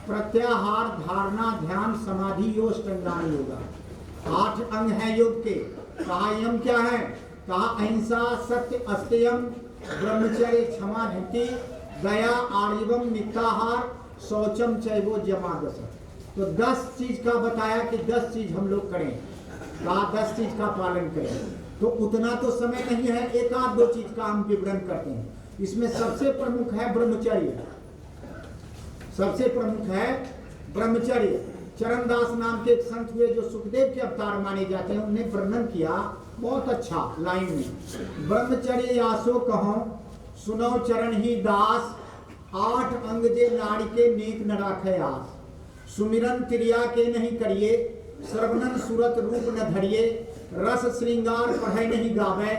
प्रत्याहार, धारणा, ध्यान, समाधि, योग, अष्टांग योगा। 8 अंग है योग के। कहा यम क्या है? कहा अहिंसा, सत्य, अस्तेयम, ब्रह्मचर्य, क्षमा, धृति, दया, आर्जवम, मिथ्याहार, शौचम, चैवो, जमादस। तो 10 चीज का बताया कि 10 चीज हम लोग करें। कहा 10 चीज का पालन करें। तो उतना तो समय नहीं है, एक आध 2 चीज का हम विवरण करते हैं। इसमें सबसे प्रमुख है ब्रह्मचर्य। सबसे प्रमुख है ब्रह्मचर्य। चरणदास नाम के एक संत हुए जो सुखदेव के अवतार माने जाते हैं, उन्हें वर्णन किया बहुत अच्छा लाइन में। ब्रह्मचर्य यासो कहो सुनो चरण ही दास, 8 अंग जे नारी के नेक न राखे आस। सुमिरन त्रिया के नहीं करिए, श्रवणन सूरत रूप न धरिए। रस श्रृंगार पढ़े नहीं गावे,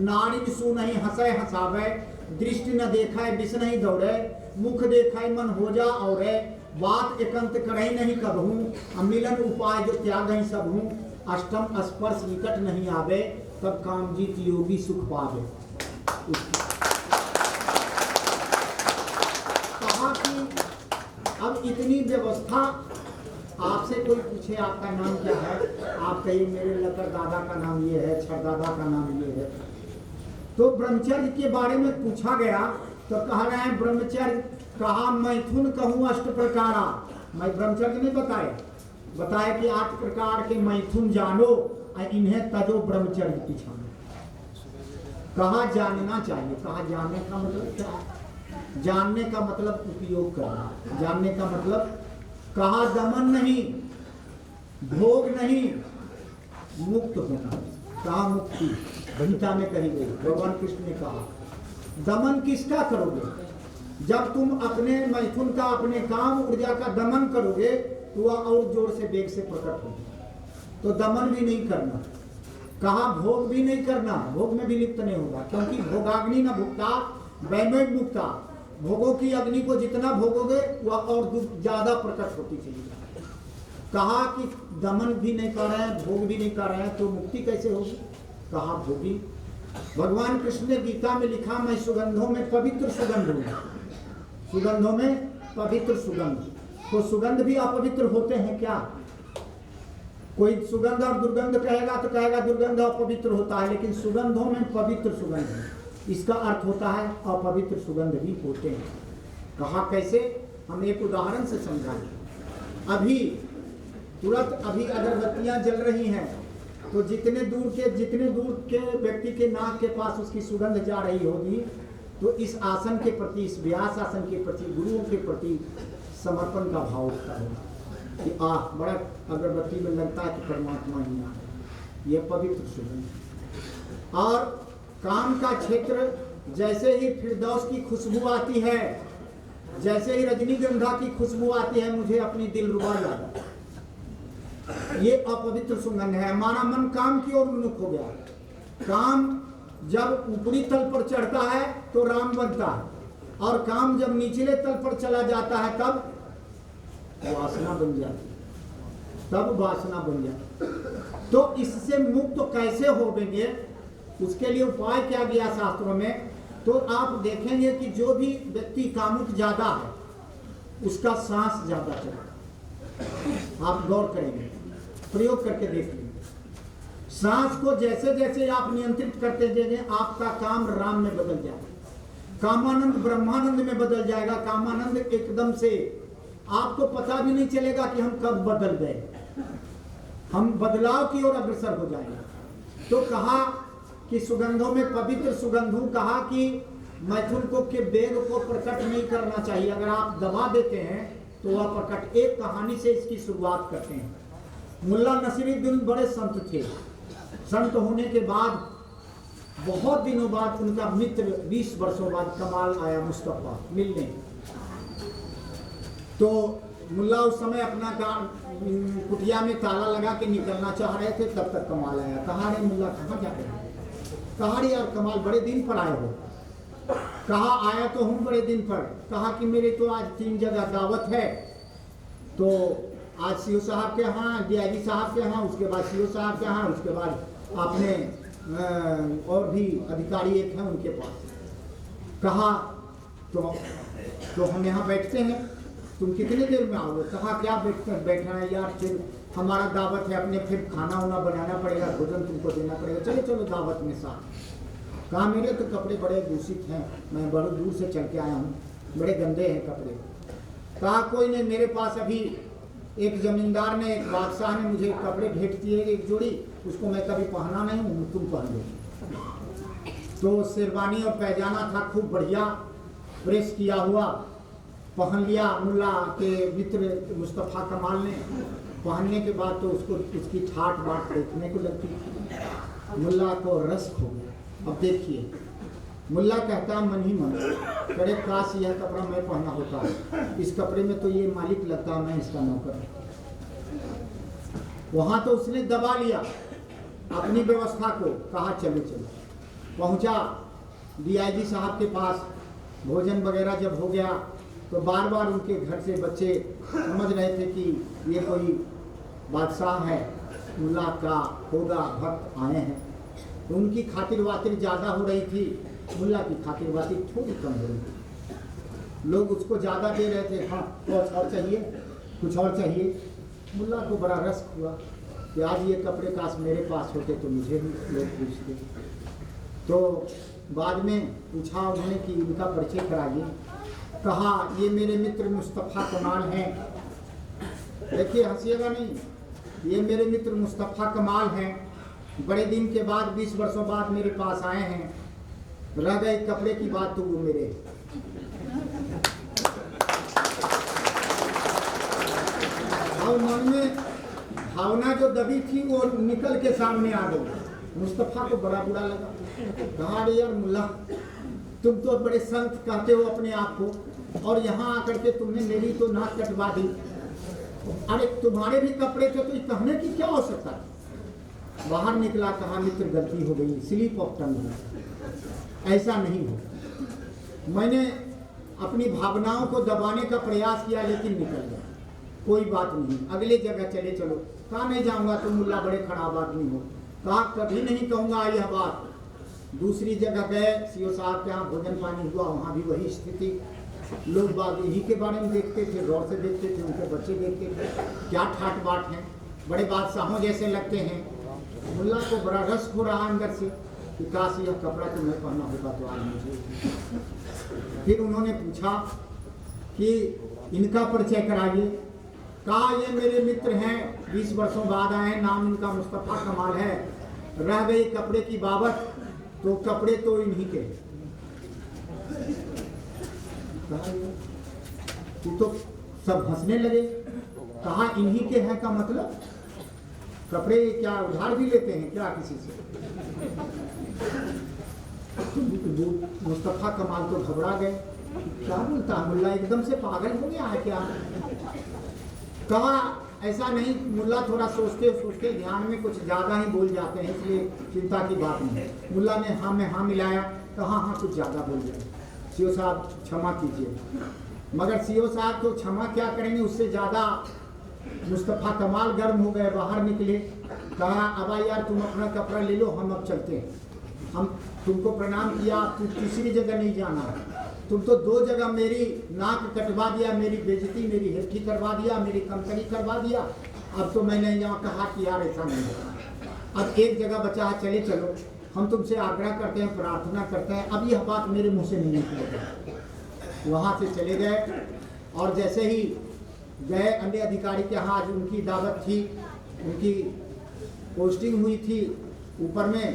नारी सु नहीं हंसे हंसावे। दृष्टि न देखाए विष नहीं दौड़े, मुख देखाए मन हो जा और। बात एकांत करही नहीं कबहू, मिलन उपाय जो त्याग ही सब हूँ। अष्टम स्पर्श निकट नहीं आवे, तब काम जीत योगी सुख पावे। कहा कि अब इतनी व्यवस्था, आपसे कोई पूछे आपका नाम क्या है, आप कहिए मेरे लकर दादा का नाम ये है, छरदादा का नाम ये है। तो ब्रह्मचर्य के बारे में पूछा गया तो कह रहे हैं ब्रह्मचर्य। कहा मैथुन कहूँ 8 प्रकारा। मैं ब्रह्मचर्य नहीं बताया कि 8 प्रकार के मैथुन जानो, इन्हें तजो ब्रह्मचर्य पिछानो। कहा जानना चाहिए। कहा जानने का मतलब क्या है? जानने का मतलब उपयोग करना। जानने का मतलब, कहा दमन नहीं, भोग नहीं, मुक्त होना। कहा मुक्ति गीता में कही गई। भगवान कृष्ण ने कहा दमन किसका करोगे? जब तुम अपने मैथुन का, अपने काम ऊर्जा का दमन करोगे तो वह और जोर से वेग से प्रकट होगी। तो दमन भी नहीं करना। कहा भोग भी नहीं करना, भोग में भी लिप्त नहीं होगा, क्योंकि भोगाग्नि न भुक्ता वैमय मुक्ता। भोगों की अग्नि को जितना भोगोगे वह और ज्यादा प्रकट होती चली जाएगी। कहा कि दमन भी नहीं कर रहे हैं, भोग भी नहीं कर रहे हैं, तो मुक्ति कैसे होगी? कहा भोगी। भगवान कृष्ण ने गीता में लिखा मैं सुगंधों में पवित्र सुगंध हूँ। सुगंधों में पवित्र सुगंध। तो सुगंध भी अपवित्र होते हैं क्या? कोई सुगंध और दुर्गंध कहेगा तो कहेगा दुर्गंध अपवित्र होता है, लेकिन सुगंधों में पवित्र सुगंध है, इसका अर्थ होता है अपवित्र सुगंध भी होते हैं। कहा कैसे? हम एक उदाहरण से समझाएं। अभी तुरंत अभी अगरबत्तियां जल रही हैं तो जितने दूर के व्यक्ति के नाक के पास उसकी सुगंध जा रही होगी, तो इस आसन के प्रति, इस व्यास आसन के प्रति, गुरुओं के प्रति समर्पण का भाव उठता है कि बड़ा अगरबत्ती में लगता है कि परमात्मा ही है। यह पवित्र सुगंध। और काम का क्षेत्र, जैसे ही फिरदौस की खुशबू आती है, जैसे ही रजनीगंधा की खुशबू आती है, मुझे अपनी दिलरुबा याद आता है। ये अपवित्र सुगंध है। हमारा मन काम की ओर उन्मुख हो गया। काम जब ऊपरी तल पर चढ़ता है तो राम बनता है, और काम जब निचले तल पर चला जाता है तब वासना बन जाती है। तब वासना बन जाती है। तो इससे मुक्त कैसे होंगे, उसके लिए उपाय क्या गया शास्त्रों में? तो आप देखेंगे कि जो भी व्यक्ति कामुक ज्यादा है उसका सांस ज्यादा चलता। आप गौर करेंगे, प्रयोग करके देख लेंगे। सांस को जैसे जैसे आप नियंत्रित करते जाएंगे, आपका काम राम में बदल जाएगा, कामानंद ब्रह्मानंद में बदल जाएगा। कामानंद एकदम से आपको पता भी नहीं चलेगा कि हम कब बदल गए। हम बदलाव की ओर अग्रसर हो जाएंगे। तो कहा कि सुगंधों में पवित्र सुगंधों। कहा कि मैथुन को के वेग को प्रकट नहीं करना चाहिए। अगर आप दबा देते हैं तो वह प्रकट। एक कहानी से इसकी शुरुआत करते हैं। मुल्ला नसीरुद्दीन बड़े संत थे। संत होने के बाद बहुत दिनों बाद उनका मित्र 20 वर्षों बाद कमाल आया मुस्तफा मिलने। तो मुल्ला उस समय अपना कुटिया में ताला लगा के निकलना चाह रहे थे, तब तक कमाल आया। कहा रे मुल्ला कहाँ जा रहे हैं? कहा रे यार कमाल बड़े दिन पर आए हो। कहा आया तो हूँ बड़े दिन पर। कहा कि मेरे तो आज 3 जगह दावत है, तो आज सीओ साहब के यहाँ, डीआईजी साहब के यहाँ, उसके बाद सीओ साहब के यहाँ, उसके बाद आपने और भी अधिकारी एक हैं उनके पास। कहा तो हम यहाँ बैठते हैं। तुम कितनी देर में आओगे? कहा क्या बैठना है यार, फिर हमारा दावत है, अपने फिर खाना वाना बनाना पड़ेगा, भोजन तुमको देना पड़ेगा, चलो चलो दावत में साथ। कहा मेरे तो कपड़े बड़े दूषित हैं, मैं बड़े दूर से चल के आया हूँ, बड़े गंदे हैं कपड़े। कहा कोई नहीं, मेरे पास अभी एक जमींदार ने, एक बादशाह ने मुझे कपड़े भेंट दिए एक जोड़ी, उसको मैं कभी पहना नहीं हूँ, तुम पहन लो। तो शेरवानी और पैजामा था खूब बढ़िया प्रेस किया हुआ, पहन लिया मुल्ला के मित्र मुस्तफ़ा कमाल ने। पहनने के बाद तो उसको उसकी ठाट बाट देखने को लगती थी, मुल्ला को रस हो गया। अब देखिए, मुल्ला कहता मन ही मन, करे काश यह कपड़ा मैं पहना होता, इस कपड़े में तो ये मालिक लगता, मैं इसका नौकर। वहां तो उसने दबा लिया अपनी व्यवस्था को, कहा चलो चलो। पहुंचा DIG साहब के पास, भोजन वगैरह जब हो गया तो बार बार उनके घर से बच्चे समझ रहे थे कि ये कोई बादशाह है, मुल्ला का खुदा भक्त आए हैं, तो उनकी खातिर वातिर ज़्यादा हो रही थी, मुल्ला की खातिर वातिर थोड़ी कम हो रही थी। लोग उसको ज़्यादा दे रहे थे, हाँ कुछ और चाहिए, कुछ और चाहिए। मुल्ला को बड़ा रस हुआ कि आज ये कपड़े काश मेरे पास होते तो मुझे भी लोग पूछते। तो बाद में पूछा उन्होंने कि इनका परिचय कराइए। कहा ये मेरे मित्र मुस्तफ़ा कमाल हैं। देखिए हंसिएगा नहीं, ये मेरे मित्र मुस्तफ़ा कमाल हैं, बड़े दिन के बाद 20 वर्षों बाद मेरे पास आए हैं। रह गए कपड़े की बात तो वो मेरे। और मन में भावना जो दबी थी वो निकल के सामने आ गई। मुस्तफ़ा को बड़ा बुरा लगा। कहा अरे यार मुल्ला, तुम तो बड़े संत कहते हो अपने आप को, और यहाँ आकर के तुमने मेरी तो नाक कटवा दी। अरे तुम्हारे भी कपड़े थे तो ये कहने की क्या आवश्यकता है? बाहर निकला, कहा मित्र गलती हो गई, स्लिप ऑफ टंग हो, ऐसा नहीं हो। मैंने अपनी भावनाओं को दबाने का प्रयास किया लेकिन निकल गया, कोई बात नहीं, अगले जगह चले चलो। कहा नहीं जाऊंगा, तुम मुल्ला बड़े खराब आदमी हो। कहा कभी नहीं कहूँगा यह बात। दूसरी जगह गए, सीओ साहब के यहाँ भोजन पानी हुआ, वहाँ भी वही स्थिति। लोग बाग यही के बारे में देखते थे, गौर से देखते थे, उनके बच्चे देखते थे, क्या ठाट बाट हैं, बड़े बादशाहों जैसे लगते हैं। मुल्ला को बड़ा रस हो रहा अंदर से कि काश यह कपड़ा तो मैं पहना होगा तो आज मुझे। फिर उन्होंने पूछा कि इनका परिचय कराइए। कहा ये मेरे मित्र हैं, 20 वर्षों बाद आए हैं, नाम इनका मुस्तफ़ा कमाल है। रह गई कपड़े की बाबत, तो कपड़े तो इन्हीं के। तो सब हंसने लगे। कहा इन्हीं के हैं का मतलब कपड़े क्या उधार भी लेते हैं क्या किसी से? मुस्तफ़ा कमाल तो घबरा गए, क्या बोलता है मुल्ला, एकदम से पागल हो गया है क्या? कहा ऐसा नहीं, मुल्ला थोड़ा सोचते सोचते ध्यान में कुछ ज़्यादा ही बोल जाते हैं, इसलिए चिंता की बात नहीं। मुल्ला ने हाँ में हाँ मिलाया। कहा हाँ कुछ ज़्यादा बोल गए, सीओ साहब क्षमा कीजिए। मगर सीओ साहब तो क्षमा क्या करेंगे, उससे ज़्यादा मुस्तफ़ा कमाल गर्म हो गए, बाहर निकले। कहा अब यार तुम अपना कपड़ा ले लो, हम अब चलते हैं। हम तुमको प्रणाम किया, तुम तीसरी जगह नहीं जाना, तुम तो 2 जगह मेरी नाक कटवा दिया, मेरी बेइज्जती, मेरी हेठी करवा दिया, मेरी कमतरी करवा दिया। अब तो मैंने यहाँ कहा कि यार ऐसा नहीं होगा, अब एक जगह बचा है, चले चलो, हम तुमसे आग्रह करते हैं, प्रार्थना करते हैं, अब यह बात मेरे मुँह से नहीं निकलेगी। वहाँ से चले गए और जैसे ही गए अन्य अधिकारी के यहाँ, आज उनकी दावत थी, उनकी पोस्टिंग हुई थी ऊपर में,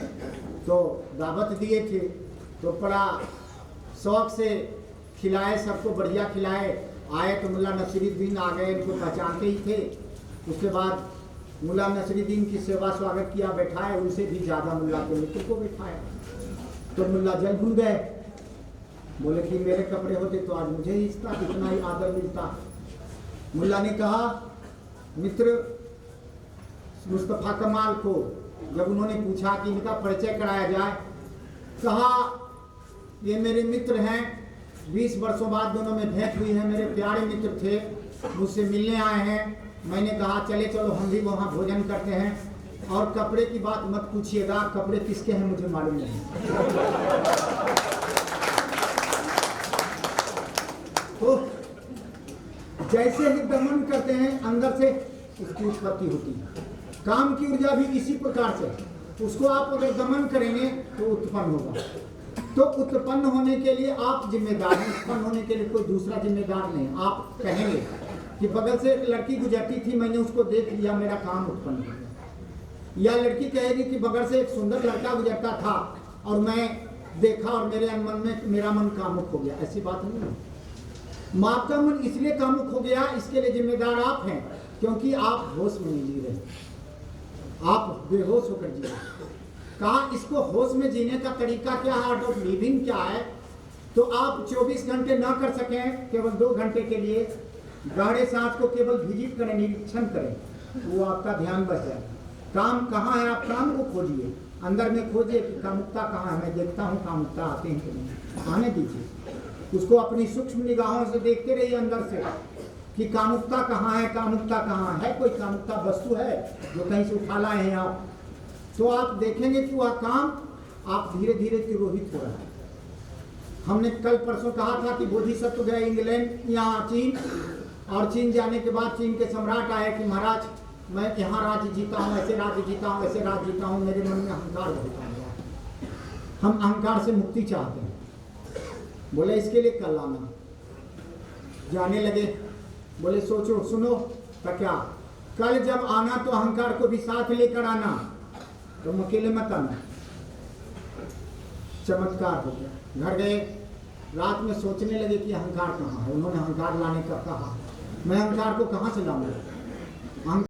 तो दावत दिए थे, तो बड़ा शौक से खिलाए, सबको बढ़िया खिलाए। आए तो मुल्ला नसीरुद्दीन आ गए, इनको पहचानते ही थे। उसके बाद मुल्ला नसीरुद्दीन की सेवा स्वागत किया, बैठाए, उनसे भी ज़्यादा मुल्ला के मित्र को बैठाया। तो मुल्ला जल भूल गए, बोले कि मेरे कपड़े होते तो आज मुझे इसका इतना ही आदर मिलता। मुल्ला ने कहा मित्र मुस्तफ़ा कमाल को जब उन्होंने पूछा कि इनका परिचय कराया जाए, कहा ये मेरे मित्र हैं, 20 वर्षों बाद दोनों में भेंट हुई है, मेरे प्यारे मित्र थे, मुझसे मिलने आए हैं। मैंने कहा चले चलो हम भी वहाँ भोजन करते हैं, और कपड़े की बात मत पूछिएगा, कपड़े किसके हैं मुझे मालूम नहीं। तो जैसे ही दमन करते हैं अंदर से उसकी उत्पत्ति होती है। काम की ऊर्जा भी इसी प्रकार से, उसको आप अगर दमन करेंगे तो उत्पन्न होगा। तो उत्पन्न होने के लिए आप जिम्मेदार हैं, उत्पन्न होने के लिए कोई दूसरा जिम्मेदार नहीं। आप कहेंगे कि बगल से एक लड़की गुजरती थी, मैंने उसको देख लिया, मेरा काम उत्पन्न हो गया। या लड़की कहेगी कि बगल से एक सुंदर लड़का गुजरता था और मैं देखा और मेरे मन में मेरा मन कामुक हो गया। ऐसी बात नहीं है। माँ का मन इसलिए कामुक हो गया, इसके लिए जिम्मेदार आप हैं, क्योंकि आप होश में नहीं जी रहे, आप बेहोश होकर जी रहे। कहा इसको होश में जीने का तरीका क्या है, आर्ट ऑफ लिविंग क्या है। तो आप 24 घंटे ना कर सकें, केवल 2 घंटे के लिए गहरे सांस को केवल विजिट करें, निरीक्षण करें, वो आपका ध्यान बच जाए। काम कहाँ है, आप काम को खोजिए, अंदर में खोजिए कि कामुकता कहाँ है। मैं देखता हूँ कामुकता आते हैं कि नहीं, आने दीजिए। उसको अपनी सूक्ष्म निगाहों से देखते रहिए अंदर से कि कामुकता कहाँ है, कामुकता कहाँ है। कोई कामुकता वस्तु है जो कहीं से उठा लाए हैं आप, तो आप देखेंगे कि वह काम आप धीरे धीरे तिरोहित हो रहा है। हमने कल परसों कहा था कि बोधिसत्व गए इंग्लैंड, यहाँ चीन, और चीन जाने के बाद चीन के सम्राट आए कि महाराज मैं यहाँ राज्य जीता हूँ, ऐसे राज्य जीता हूँ, ऐसे राज्य जीता हूँ, मेरे मन में अहंकार बहुत आ गया, हम अहंकार से मुक्ति चाहते हैं। बोले इसके लिए कल आना। जाने लगे, बोले सोचो सुनो तो क्या, कल जब आना तो अहंकार को भी साथ लेकर आना, तो अकेले मत आना। चमत्कार हो गया। घर गए, रात में सोचने लगे कि अहंकार कहाँ है। उन्होंने अहंकार लाने का कहा, मैं अहंकार को कहाँ से लाऊंगा।